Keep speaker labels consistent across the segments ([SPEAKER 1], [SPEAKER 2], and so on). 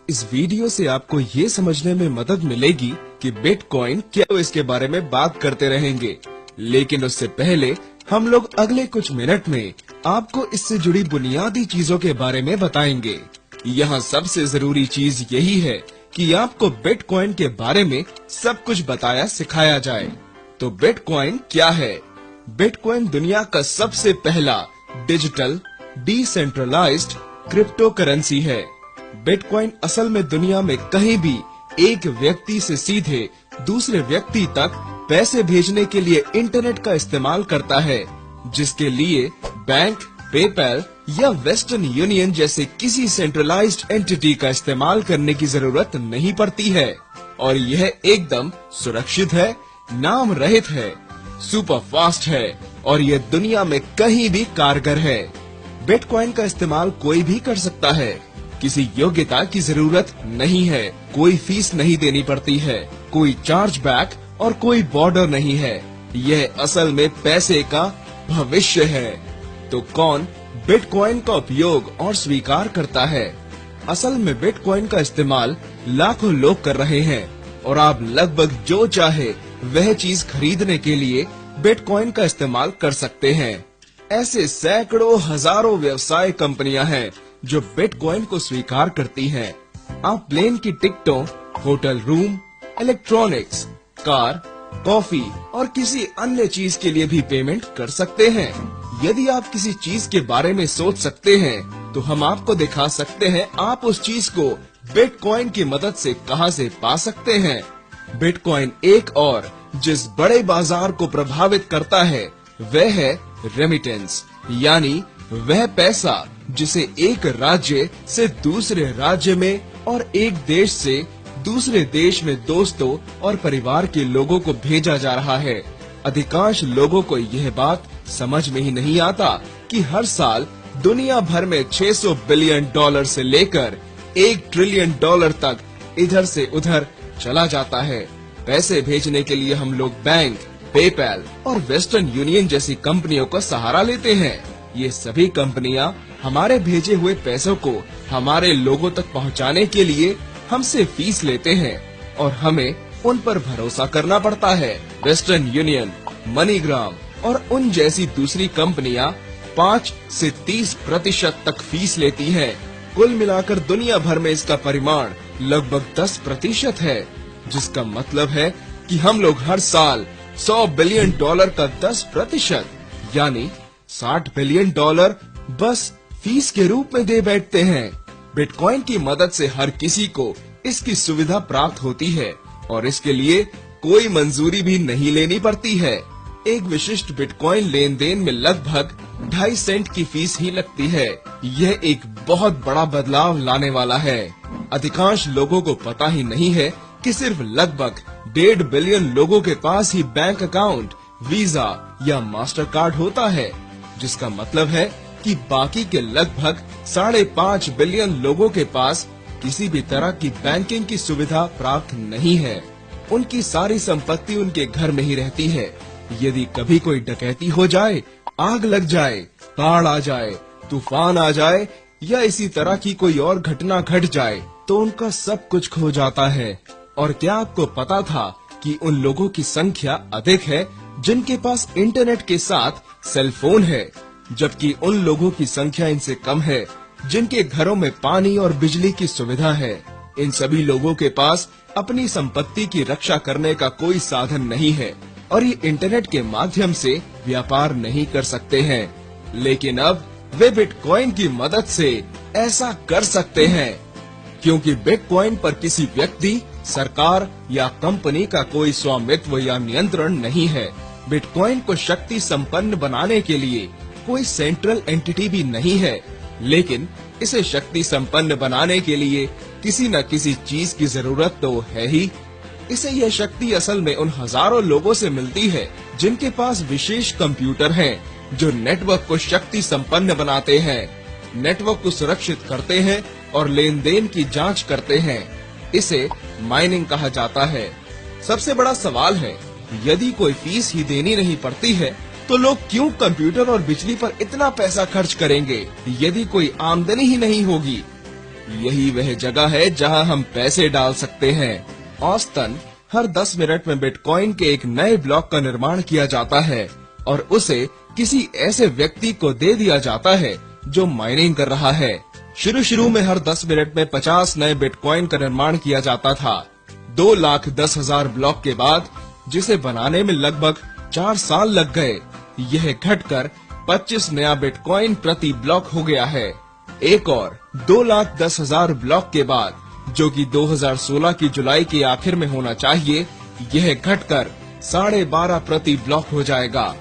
[SPEAKER 1] इस वीडियो से आपको ये समझने में मदद मिलेगी कि बिटकॉइन क्या, तो इसके बारे में बात करते रहेंगे। लेकिन उससे पहले हम लोग अगले कुछ मिनट में आपको इससे जुड़ी बुनियादी चीजों के बारे में बताएंगे। यहाँ सबसे जरूरी चीज यही है कि आपको बिटकॉइन के बारे में सब कुछ बताया सिखाया जाए। तो बिटकॉइन क्या है? बिटकॉइन दुनिया का सबसे पहला डिजिटल डिसेंट्रलाइज्ड क्रिप्टो करेंसी है। बिटकॉइन असल में दुनिया में कहीं भी एक व्यक्ति से सीधे दूसरे व्यक्ति तक पैसे भेजने के लिए इंटरनेट का इस्तेमाल करता है, जिसके लिए बैंक, पेपैल या वेस्टर्न यूनियन जैसे किसी सेंट्रलाइज्ड एंटिटी का इस्तेमाल करने की जरूरत नहीं पड़ती है। और यह एकदम सुरक्षित है, नाम रहित है, सुपर फास्ट है और यह दुनिया में कहीं भी कारगर है। बिटकॉइन का इस्तेमाल कोई भी कर सकता है, किसी योग्यता की जरूरत नहीं है, कोई फीस नहीं देनी पड़ती है, कोई चार्ज बैक और कोई बॉर्डर नहीं है। यह असल में पैसे का भविष्य है। तो कौन बिटकॉइन का उपयोग और स्वीकार करता है? असल में बिटकॉइन का इस्तेमाल लाखों लोग कर रहे हैं और आप लगभग जो चाहे वह चीज खरीदने के लिए बिटकॉइन का इस्तेमाल कर सकते हैं। ऐसे सैकड़ों हजारों व्यवसाय कंपनियां हैं जो बिटकॉइन को स्वीकार करती हैं। आप प्लेन की टिकटों, hotel room, electronics, car, coffee और किसी अन्य चीज के लिए भी पेमेंट कर सकते हैं। यदि आप किसी चीज के बारे में सोच सकते हैं तो हम आपको दिखा सकते हैं आप उस चीज को बिटकॉइन की मदद से कहां से पा सकते हैं। बिटकॉइन एक और जिस बड़े बाजार को प्रभावित करता है वह है रेमिटेंस, यानी वह पैसा जिसे एक राज्य से दूसरे राज्य में और एक देश से दूसरे देश में दोस्तों और परिवार के लोगों को भेजा जा रहा है। अधिकांश लोगों को यह बात समझ में ही नहीं आता कि हर साल दुनिया भर में 600 बिलियन डॉलर से लेकर 1 ट्रिलियन डॉलर तक इधर से उधर चला जाता है। पैसे भेजने के लिए हम लोग बैंक, पेपैल और वेस्टर्न यूनियन जैसी कंपनियों का सहारा लेते हैं। ये सभी कंपनियां हमारे भेजे हुए पैसों को हमारे लोगों तक पहुंचाने के लिए हमसे फीस लेते हैं और हमें उन पर भरोसा करना पड़ता है। वेस्टर्न यूनियन, मनीग्राम और उन जैसी दूसरी कंपनियां 5 से 30% तक फीस लेती हैं। कुल मिलाकर दुनिया भर में इसका परिमाण लगभग 10% है, जिसका मतलब है कि हम लोग हर साल 100 बिलियन डॉलर का 10% यानी 60 बिलियन डॉलर बस फीस के रूप में दे बैठते हैं। बिटकॉइन की मदद से हर किसी को इसकी सुविधा प्राप्त होती है और इसके लिए कोई मंजूरी भी नहीं लेनी पड़ती है। एक विशिष्ट बिटकॉइन लेन देन में लगभग 2.5 सेंट की फीस ही लगती है। यह एक बहुत बड़ा बदलाव लाने वाला है। अधिकांश लोगों को पता ही नहीं है कि सिर्फ लगभग 1.5 बिलियन लोगों के पास ही बैंक अकाउंट, वीजा या मास्टर कार्ड होता है, जिसका मतलब है कि बाकी के लगभग 5.5 बिलियन लोगों के पास किसी भी तरह की बैंकिंग की सुविधा प्राप्त नहीं है। उनकी सारी संपत्ति उनके घर में ही रहती है। यदि कभी कोई डकैती हो जाए, आग लग जाए, बाढ़ आ जाए, तूफान आ जाए या इसी तरह की कोई और घटना घट जाए तो उनका सब कुछ खो जाता है। और क्या आपको पता था कि उन लोगों की संख्या अधिक है जिनके पास इंटरनेट के साथ सेल फोन है, जबकि उन लोगों की संख्या इनसे कम है जिनके घरों में पानी और बिजली की सुविधा है। इन सभी लोगों के पास अपनी संपत्ति की रक्षा करने का कोई साधन नहीं है और ये इंटरनेट के माध्यम से व्यापार नहीं कर सकते हैं। लेकिन अब वे बिटकॉइन की मदद से ऐसा कर सकते हैं, क्योंकि बिटकॉइन पर किसी व्यक्ति, सरकार या कंपनी का कोई स्वामित्व या नियंत्रण नहीं है। बिटकॉइन को शक्ति संपन्न बनाने के लिए कोई सेंट्रल एंटिटी भी नहीं है, लेकिन इसे शक्ति संपन्न बनाने के लिए किसी न किसी चीज की जरूरत तो है ही। इसे यह शक्ति असल में उन हजारों लोगों से मिलती है जिनके पास विशेष कंप्यूटर हैं, जो नेटवर्क को शक्ति संपन्न बनाते हैं, नेटवर्क को सुरक्षित करते हैं और लेन देन की जांच करते हैं। इसे माइनिंग कहा जाता है। सबसे बड़ा सवाल है, यदि कोई फीस ही देनी नहीं पड़ती है तो लोग क्यों कंप्यूटर और बिजली पर इतना पैसा खर्च करेंगे यदि कोई आमदनी ही नहीं होगी? यही वह जगह है जहां हम पैसे डाल सकते हैं। औसतन हर 10 मिनट में बिटकॉइन के एक नए ब्लॉक का निर्माण किया जाता है और उसे किसी ऐसे व्यक्ति को दे दिया जाता है जो माइनिंग कर रहा है। शुरू में हर 10 मिनट में 50 नए बिटकॉइन का निर्माण किया जाता था। 2,10,000 ब्लॉक के बाद, जिसे बनाने में लगभग 4 साल लग गए, यह घटकर 25 नया बिटकॉइन प्रति ब्लॉक हो गया है। एक और 2,10,000 ब्लॉक के बाद, जो कि 2016 की जुलाई के आखिर में होना चाहिए, यह घटकर 12.5 प्रति ब्लॉक हो जाएगा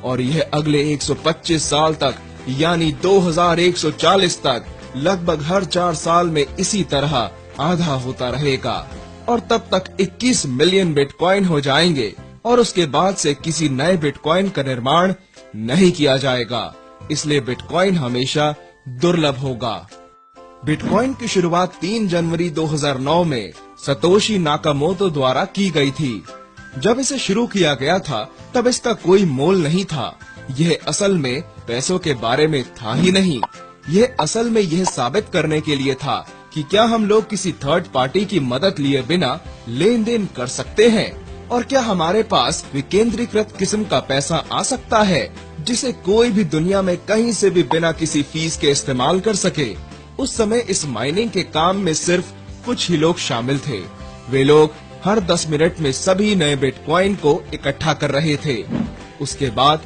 [SPEAKER 1] और यह अगले 125 साल तक यानी 2140 तक लगभग हर 4 साल में इसी तरह आधा होता रहेगा और तब तक 21 मिलियन बिटकॉइन हो जाएंगे और उसके बाद से किसी नए बिटकॉइन का निर्माण नहीं किया जाएगा। इसलिए बिटकॉइन हमेशा दुर्लभ होगा। बिटकॉइन की शुरुआत 3 जनवरी 2009 में सतोशी नाकामोटो द्वारा की गई थी। जब इसे शुरू किया गया था तब इसका कोई मोल नहीं था। यह असल में पैसों के बारे में था ही नहीं। यह असल में यह साबित करने के लिए था कि क्या हम लोग किसी थर्ड पार्टी की मदद लिए बिना लेन देन कर सकते हैं और क्या हमारे पास विकेंद्रीकृत किस्म का पैसा आ सकता है जिसे कोई भी दुनिया में कहीं से भी बिना किसी फीस के इस्तेमाल कर सके। उस समय इस माइनिंग के काम में सिर्फ कुछ ही लोग शामिल थे। वे लोग हर 10 मिनट में सभी नए बिटकॉइन को इकट्ठा कर रहे थे। उसके बाद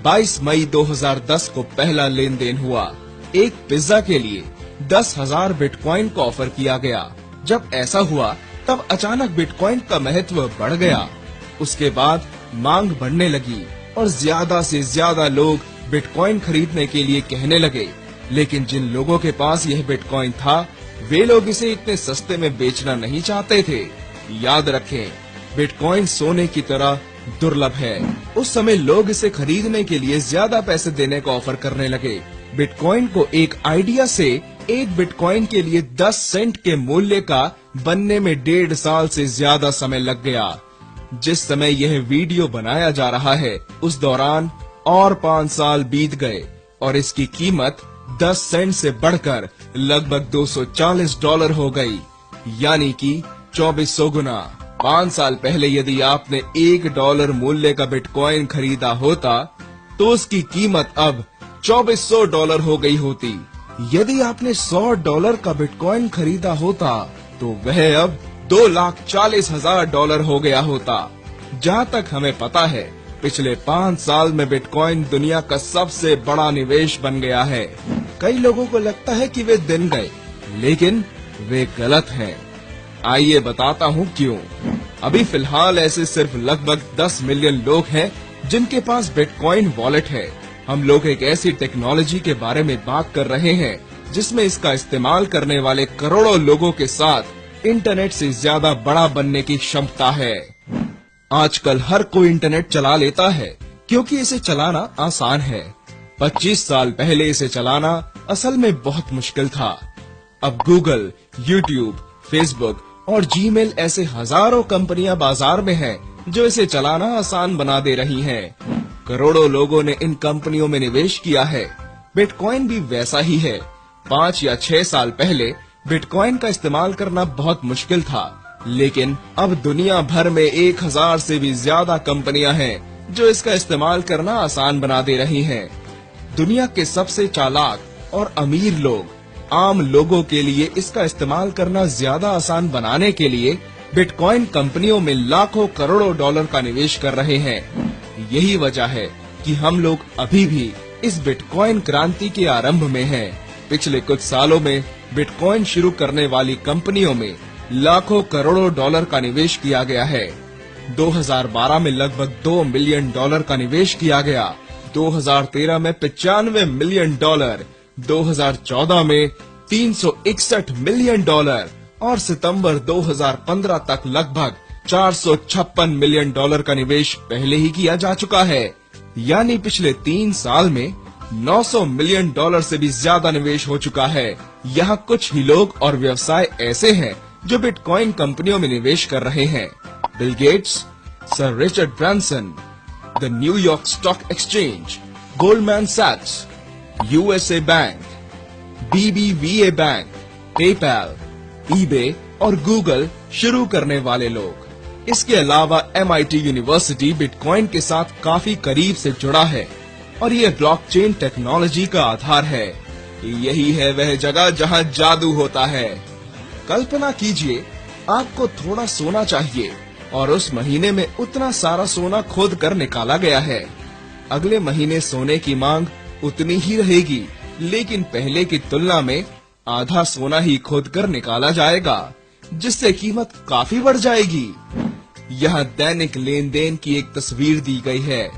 [SPEAKER 1] 22 मई 2010 को पहला लेन देन हुआ। एक पिज्जा के लिए 10,000 बिटकॉइन को ऑफर किया गया। जब ऐसा हुआ तब अचानक बिटकॉइन का महत्व बढ़ गया। उसके बाद मांग बढ़ने लगी और ज्यादा से ज्यादा लोग बिटकॉइन खरीदने के लिए कहने लगे। लेकिन जिन लोगों के पास यह बिटकॉइन था, वे लोग इसे इतने सस्ते में बेचना नहीं चाहते थे। याद रखें, बिटकॉइन सोने की तरह दुर्लभ है। उस समय लोग इसे खरीदने के लिए ज्यादा पैसे देने का ऑफर करने लगे। बिटकॉइन को एक आइडिया से एक बिटकॉइन के लिए 10 सेंट के मूल्य का बनने में 1.5 साल से ज्यादा समय लग गया। जिस समय यह वीडियो बनाया जा रहा है उस दौरान और 5 साल बीत गए और इसकी कीमत 10 सेंट से बढ़कर लगभग $240 हो गई, यानी कि 2400 गुना। 5 साल पहले यदि आपने $1 मूल्य का बिटकॉइन खरीदा होता तो उसकी कीमत अब $2400 हो गई होती। यदि आपने $100 का बिटकॉइन खरीदा होता तो वह अब $2,40,000 हो गया होता। जहाँ तक हमें पता है, पिछले 5 साल में बिटकॉइन दुनिया का सबसे बड़ा निवेश बन गया है। कई लोगों को लगता है कि वे दिन गए, लेकिन वे गलत हैं। आइए बताता हूँ क्यों। अभी फिलहाल ऐसे सिर्फ लगभग 10 मिलियन लोग हैं जिनके पास बिटकॉइन वॉलेट है। हम लोग एक ऐसी टेक्नोलॉजी के बारे में बात कर रहे हैं जिसमें इसका इस्तेमाल करने वाले करोड़ों लोगों के साथ इंटरनेट से ज्यादा बड़ा बनने की क्षमता है। आजकल हर कोई इंटरनेट चला लेता है क्योंकि इसे चलाना आसान है। 25 साल पहले इसे चलाना असल में बहुत मुश्किल था। अब गूगल, यूट्यूब, फेसबुक और जीमेल ऐसे हजारों कंपनियां बाजार में हैं जो इसे चलाना आसान बना दे रही हैं। करोड़ों लोगों ने इन कंपनियों में निवेश किया है। बिटकॉइन भी वैसा ही है। 5 या 6 साल पहले बिटकॉइन का इस्तेमाल करना बहुत मुश्किल था, लेकिन अब दुनिया भर में 1000 से भी ज्यादा कंपनियां हैं जो इसका इस्तेमाल करना आसान बना दे रही हैं। दुनिया के सबसे चालाक और अमीर लोग आम लोगों के लिए इसका इस्तेमाल करना ज्यादा आसान बनाने के लिए बिटकॉइन कंपनियों में लाखों करोड़ों डॉलर का निवेश कर रहे हैं। यही वजह है कि हम लोग अभी भी इस बिटकॉइन क्रांति के आरंभ में हैं। पिछले कुछ सालों में बिटकॉइन शुरू करने वाली कंपनियों में लाखों करोड़ों डॉलर का निवेश किया गया है। 2012 में लगभग $2 मिलियन का निवेश किया गया, 2013 में $95 मिलियन, 2014 में $361 मिलियन और सितंबर 2015 तक लगभग $456 मिलियन का निवेश पहले ही किया जा चुका है। यानी पिछले 3 साल में $900 मिलियन से भी ज्यादा निवेश हो चुका है। यहाँ कुछ ही लोग और व्यवसाय ऐसे हैं जो बिटकॉइन कंपनियों में निवेश कर रहे हैं। Bill Gates, sir Richard Branson, the New York stock exchange, Goldman सैक्स, USA bank, BBVA bank, PayPal, eBay और गूगल शुरू करने वाले लोग। इसके अलावा MIT यूनिवर्सिटी बिटकॉइन के साथ काफी करीब से जुड़ा है और ये ब्लॉकचेन टेक्नोलॉजी का आधार है। यही है वह जगह जहां जादू होता है। कल्पना कीजिए आपको थोड़ा सोना चाहिए और उस महीने में उतना सारा सोना खोद कर निकाला गया है। अगले महीने सोने की मांग उतनी ही रहेगी, लेकिन पहले की तुलना में आधा सोना ही खोद कर निकाला जाएगा, जिससे कीमत काफी बढ़ जाएगी। यहाँ दैनिक लेन देन की एक तस्वीर दी गई है।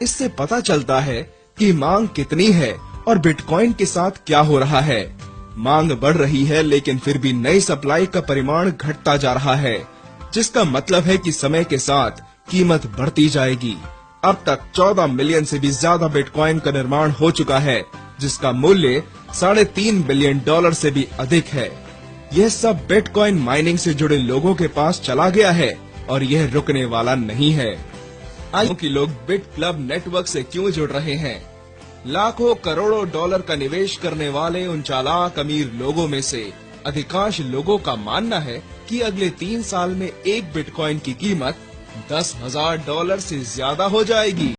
[SPEAKER 1] इससे पता चलता है कि मांग कितनी है और बिटकॉइन के साथ क्या हो रहा है। मांग बढ़ रही है, लेकिन फिर भी नई सप्लाई का परिमाण घटता जा रहा है, जिसका मतलब है कि समय के साथ कीमत बढ़ती जाएगी। अब तक 14 मिलियन से भी ज्यादा बिटकॉइन का निर्माण हो चुका है, जिसका मूल्य $3.5 बिलियन से भी अधिक है। यह सब बिटकॉइन माइनिंग से जुड़े लोगों के पास चला गया है और यह रुकने वाला नहीं है। कि लोग बिट क्लब नेटवर्क से क्यों जुड़ रहे हैं? लाखों करोड़ों डॉलर का निवेश करने वाले उन चालाक अमीर लोगों में से अधिकांश लोगों का मानना है कि अगले 3 साल में एक बिटकॉइन की कीमत $10,000 से ज्यादा हो जाएगी।